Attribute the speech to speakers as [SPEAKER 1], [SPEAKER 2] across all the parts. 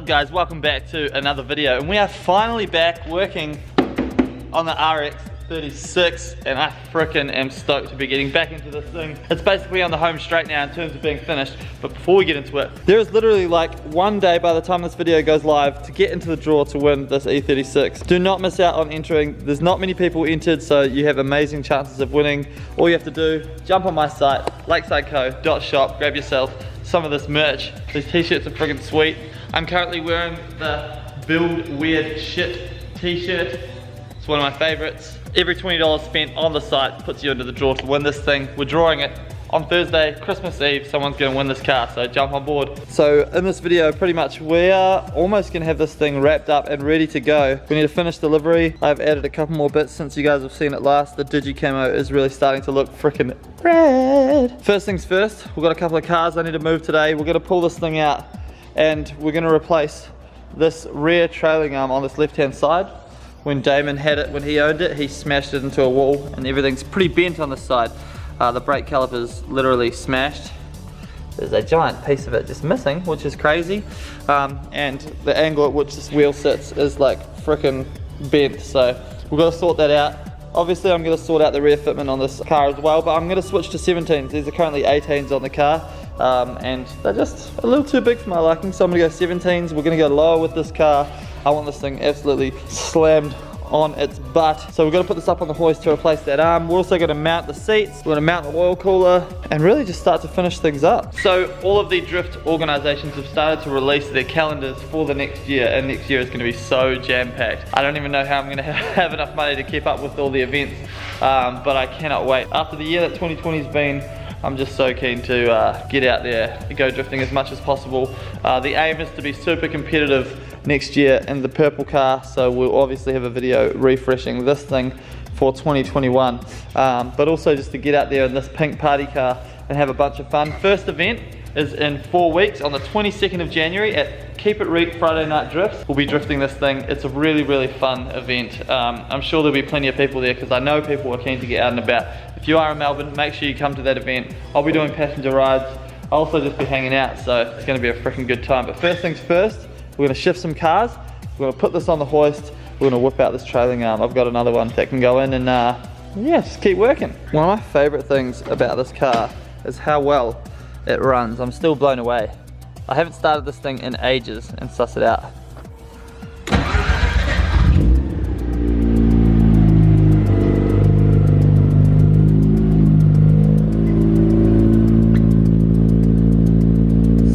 [SPEAKER 1] up guys, welcome back to another video, and we are finally back working on the E36 and I frickin' am stoked to be getting back into this thing. It's basically on the home straight now in terms of being finished, but before we get into it, there is literally like one day by the time this video goes live to get into the draw to win this E36. Do not miss out on entering. There's not many people entered, so you have amazing chances of winning. All you have to do, jump on my site, lakesideco.shop, grab yourself some of this merch. These t-shirts are friggin' sweet. I'm currently wearing the Build Weird Shit t-shirt. It's one of my favorites. Every $20 spent on the site puts you into the draw to win this thing. We're drawing it on Thursday, Christmas Eve. Someone's gonna win this car, so jump on board. So in this video, pretty much we are almost gonna have this thing wrapped up and ready to go. We need to finish delivery. I've added a couple more bits since you guys have seen it last. The digi camo is really starting to look freaking rad. First things first, we've got a couple of cars I need to move today. We're gonna pull this thing out and we're gonna replace this rear trailing arm on this left-hand side. When Damon had it, when he owned it, he smashed it into a wall and everything's pretty bent on this side. The brake caliper's literally smashed. There's a giant piece of it just missing, which is crazy. And the angle at which this wheel sits is like frickin' bent, so we've got to sort that out. Obviously I'm going to sort out the rear fitment on this car as well, but I'm going to switch to 17s. These are currently 18s on the car, and they're just a little too big for my liking, so I'm going to go 17s. We're going to go lower with this car. I want this thing absolutely slammed on its butt. So we're going to put this up on the hoist to replace that arm. We're also going to mount the seats, we're going to mount the oil cooler, and really just start to finish things up. So all of the drift organizations have started to release their calendars for the next year, and next year is going to be so jam-packed. I don't even know how I'm going to have enough money to keep up with all the events, but I cannot wait. After the year that 2020's been, I'm just so keen to get out there and go drifting as much as possible. The aim is to be super competitive next year in the purple car, so we'll obviously have a video refreshing this thing for 2021, but also just to get out there in this pink party car and have a bunch of fun. First event is in 4 weeks on the 22nd of January at Keep It Reek Friday Night Drifts. We'll be drifting this thing. It's a really, really fun event. I'm sure there'll be plenty of people there because I know people are keen to get out and about. If you are in Melbourne, make sure you come to that event. I'll be doing passenger rides. I'll also just be hanging out, so it's going to be a freaking good time. But first things first, we're going to shift some cars. We're going to put this on the hoist. We're going to whip out this trailing arm. I've got another one that can go in and yeah, just keep working. One of my favorite things about this car is how well it runs. I'm still blown away. I haven't started this thing in ages and suss it out.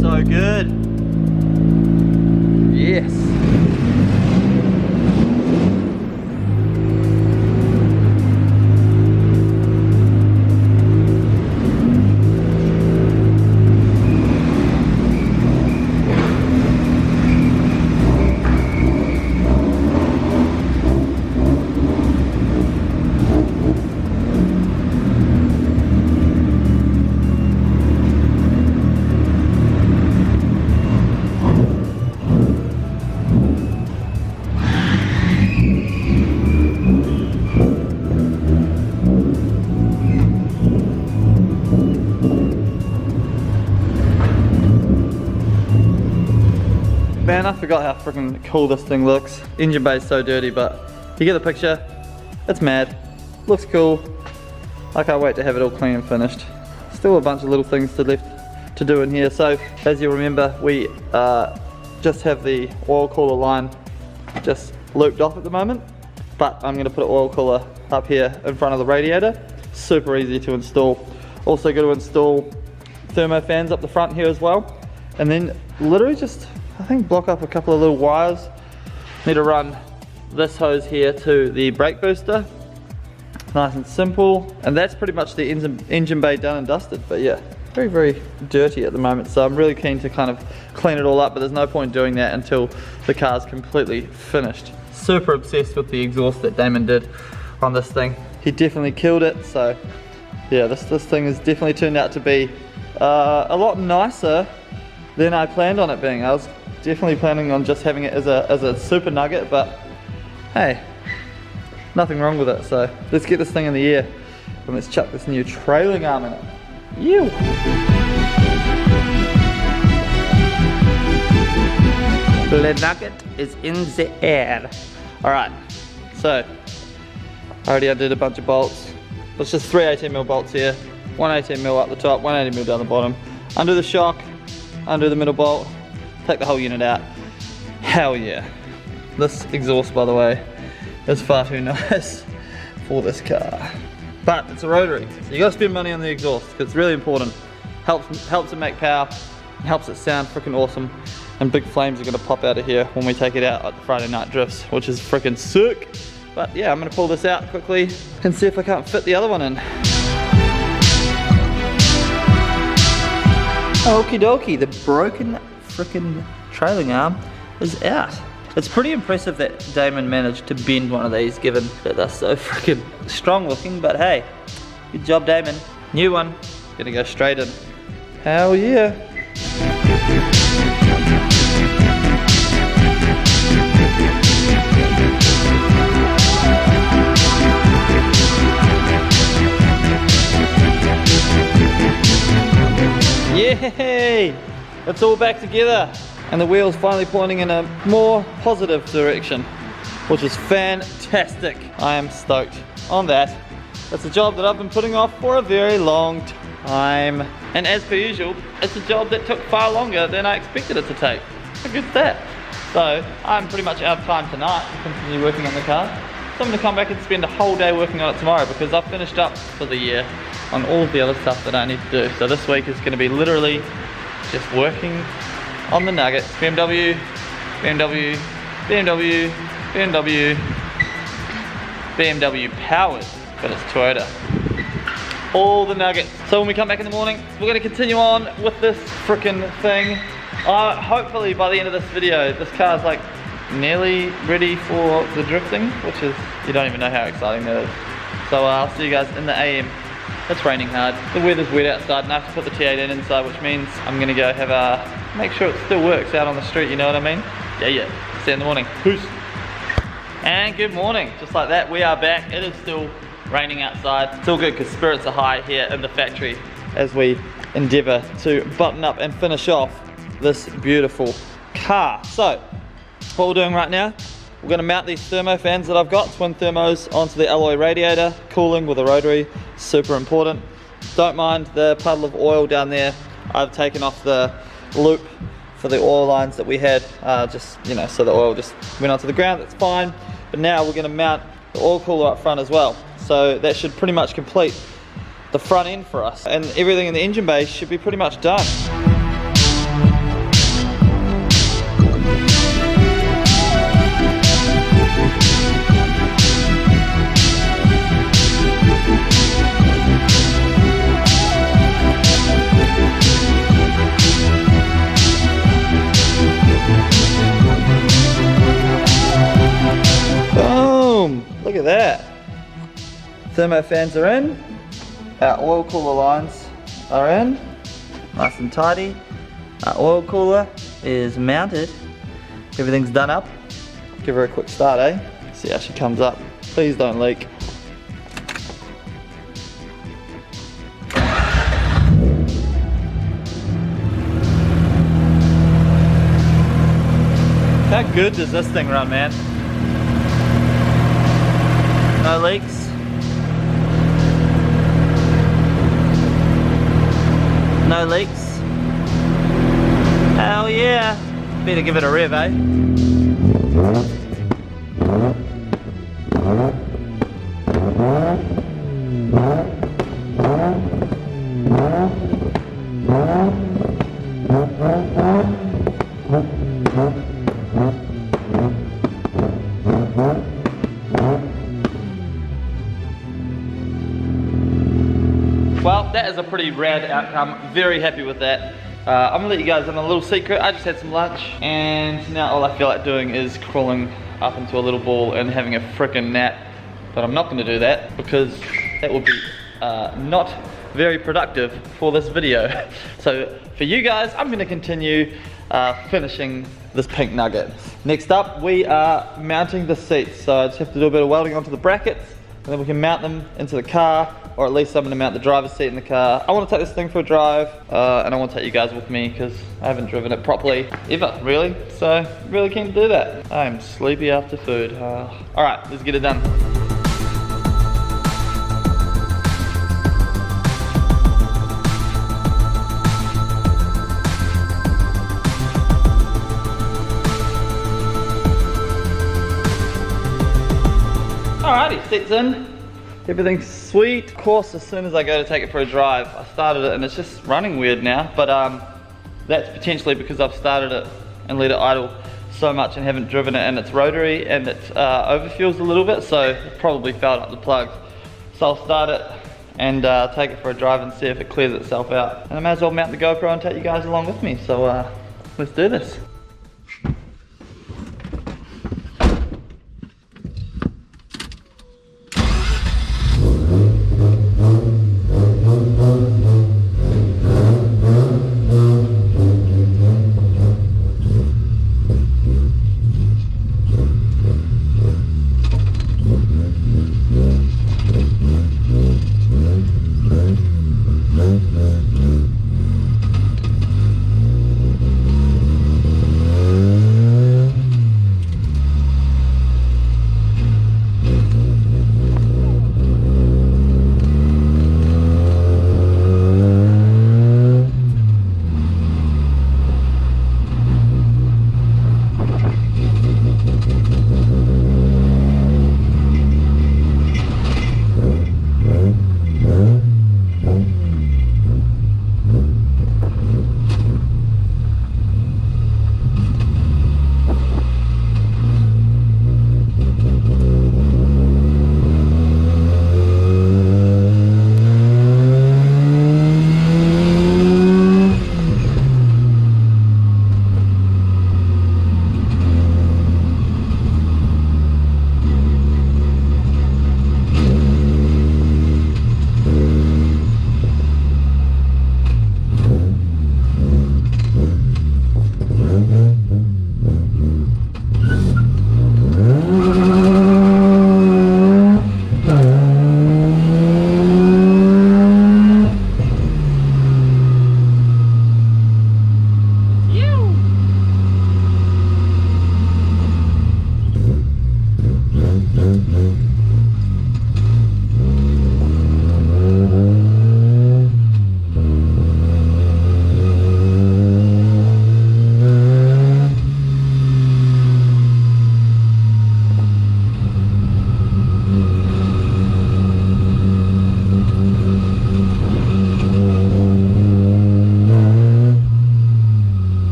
[SPEAKER 1] So good. Yes. Man, I forgot how freaking cool this thing looks. Engine bay is so dirty, but you get the picture. It's mad. Looks cool. I can't wait to have it all clean and finished. Still a bunch of little things left to do in here. So, as you remember, we just have the oil cooler line just looped off at the moment. But I'm going to put an oil cooler up here in front of the radiator. Super easy to install. Also got to install thermo fans up the front here as well. And then literally just, I think, block up a couple of little wires. Need to run this hose here to the brake booster. Nice and simple. And that's pretty much the engine bay done and dusted. But yeah, very, very dirty at the moment. So I'm really keen to kind of clean it all up, but there's no point doing that until the car's completely finished. Super obsessed with the exhaust that Damon did on this thing. He definitely killed it. So yeah, this thing has definitely turned out to be a lot nicer than I planned on it being. I was definitely planning on just having it as a super nugget, but hey, nothing wrong with it. So let's get this thing in the air and let's chuck this new trailing arm in it. The nugget is in the air. Alright, so I already undid a bunch of bolts. There's just 3 18mm bolts here. 1 18mm up the top, 1 18mm down the bottom. Undo the shock, undo the middle bolt, take the whole unit out. Hell yeah. This exhaust, by the way, is far too nice for this car. But it's a rotary, so you gotta spend money on the exhaust because it's really important. Helps it make power, helps it sound freaking awesome. And big flames are gonna pop out of here when we take it out at the Friday night drifts, which is freaking sick. But yeah, I'm gonna pull this out quickly and see if I can't fit the other one in. Okie dokie, the broken freaking trailing arm is out. It's pretty impressive that Damon managed to bend one of these given that they're so freaking strong looking, but hey, good job Damon. New one, gonna go straight in. Hell yeah. Yay! It's all back together and the wheel's finally pointing in a more positive direction, which is fantastic. I am stoked on that. It's a job that I've been putting off for a very long time. And as per usual, it's a job that took far longer than I expected it to take. How good's that? So I'm pretty much out of time tonight to continue working on the car. So I'm going to come back and spend a whole day working on it tomorrow because I've finished up for the year on all of the other stuff that I need to do. So this week is going to be literally just working on the nuggets. BMW, BMW, BMW, BMW, BMW powered, but it's Toyota. All the nuggets. So when we come back in the morning, we're going to continue on with this frickin' thing. Hopefully by the end of this video, this car is like nearly ready for the drifting, which is, you don't even know how exciting that is. So I'll see you guys in the AM. It's raining hard. The weather's wet outside and I have to put the T8 in inside, which means I'm gonna go have a, make sure it still works out on the street, you know what I mean? Yeah. See you in the morning. Peace. And good morning. Just like that, we are back. It is still raining outside. It's all good because spirits are high here in the factory as we endeavor to button up and finish off this beautiful car. So, what we're doing right now, we're going to mount these thermo fans that I've got, twin thermos, onto the alloy radiator, cooling with a rotary, super important. Don't mind the puddle of oil down there. I've taken off the loop for the oil lines that we had, just, you know, so the oil just went onto the ground, that's fine. But now we're going to mount the oil cooler up front as well. So that should pretty much complete the front end for us. And everything in the engine bay should be pretty much done. Look at that. Thermo fans are in. Our oil cooler lines are in. Nice and tidy. Our oil cooler is mounted. Everything's done up. Give her a quick start, eh? See how she comes up. Please don't leak. How good does this thing run, man? No leaks. No leaks. Hell yeah. Better give it a rev, eh? Well, that is a pretty rad outcome. Very happy with that. I'm gonna let you guys in a little secret. I just had some lunch and now all I feel like doing is crawling up into a little ball and having a frickin' nap. But I'm not gonna do that because that would be not very productive for this video. So for you guys, I'm gonna continue finishing this pink nugget. Next up, we are mounting the seats. So I just have to do a bit of welding onto the brackets, and then we can mount them into the car, or at least I'm gonna mount the driver's seat in the car. I wanna take this thing for a drive, and I wanna take you guys with me because I haven't driven it properly ever, really. So, really keen to do that. I'm sleepy after food. All right, let's get it done. Alrighty, seats in, everything's sweet. Of course, as soon as I go to take it for a drive, I started it and it's just running weird now, but that's potentially because I've started it and let it idle so much and haven't driven it, and it's rotary and it overfuels a little bit, so it probably fouled up the plugs. So I'll start it and take it for a drive and see if it clears itself out. And I may as well mount the GoPro and take you guys along with me, so let's do this.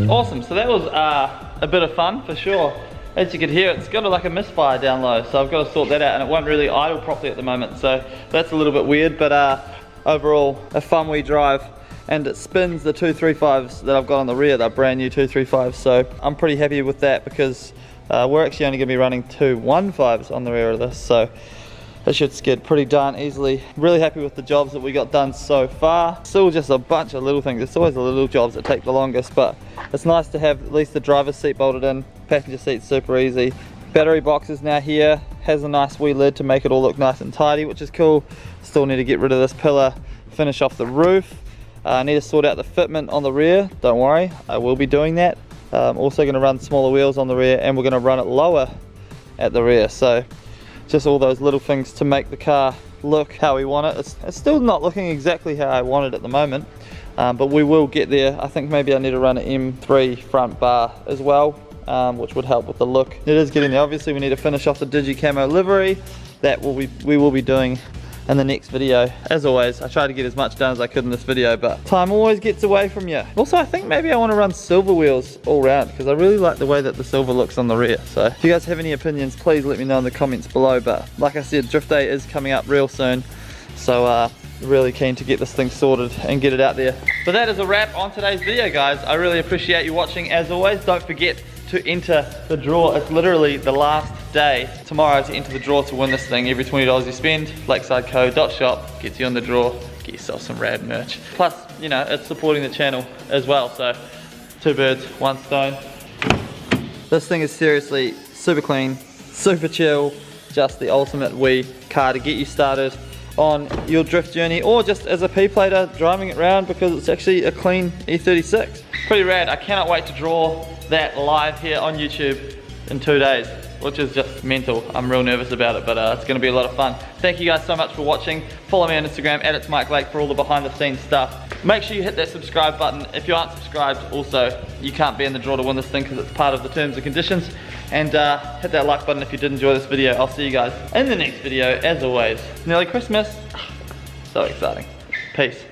[SPEAKER 1] Awesome, so that was a bit of fun for sure. As you can hear, it's got like a misfire down low, so I've got to sort that out, and it won't really idle properly at the moment, so that's a little bit weird, but overall a fun wee drive, and it spins the 235s that I've got on the rear. They're brand new 235s, so I'm pretty happy with that because we're actually only going to be running 215s on the rear of this, so it should skid pretty darn easily. Really happy with the jobs that we got done so far. Still just a bunch of little things. It's always the little jobs that take the longest, but it's nice to have at least the driver's seat bolted in. Passenger seat's super easy. Battery box is now here. Has a nice wee lid to make it all look nice and tidy, which is cool. Still need to get rid of this pillar, finish off the roof. I need to sort out the fitment on the rear. Don't worry, I will be doing that. I'm also going to run smaller wheels on the rear, and we're going to run it lower at the rear. So just all those little things to make the car look how we want it. It's still not looking exactly how I want it at the moment, but we will get there. I think maybe I need to run an M3 front bar as well, which would help with the look. It is getting there. Obviously we need to finish off the Digi Camo livery. That we will be doing in the next video. As always, I tried to get as much done as I could in this video, but time always gets away from you. Also, I think maybe I want to run silver wheels all round because I really like the way that the silver looks on the rear. So if you guys have any opinions, please let me know in the comments below. But like I said, drift day is coming up real soon, so really keen to get this thing sorted and get it out there. So that is a wrap on today's video, guys. I really appreciate you watching. As always, don't forget to enter the draw. It's literally the last day tomorrow to enter the draw to win this thing. Every $20 you spend, lakesidecode.shop gets you in the draw. Get yourself some rad merch. Plus, you know, it's supporting the channel as well, so 2 birds, 1 stone. This thing is seriously super clean, super chill, just the ultimate wee car to get you started on your drift journey, or just as a P-plater driving it around, because it's actually a clean E36. Pretty rad. I cannot wait to draw that live here on YouTube in 2 days, which is just mental. I'm real nervous about it, but it's gonna be a lot of fun. Thank you guys so much for watching. Follow me on Instagram, @itsmikeLake, for all the behind the scenes stuff. Make sure you hit that subscribe button. If you aren't subscribed, also, you can't be in the draw to win this thing because it's part of the terms and conditions. And hit that like button if you did enjoy this video. I'll see you guys in the next video. As always, nearly Christmas. So exciting. Peace.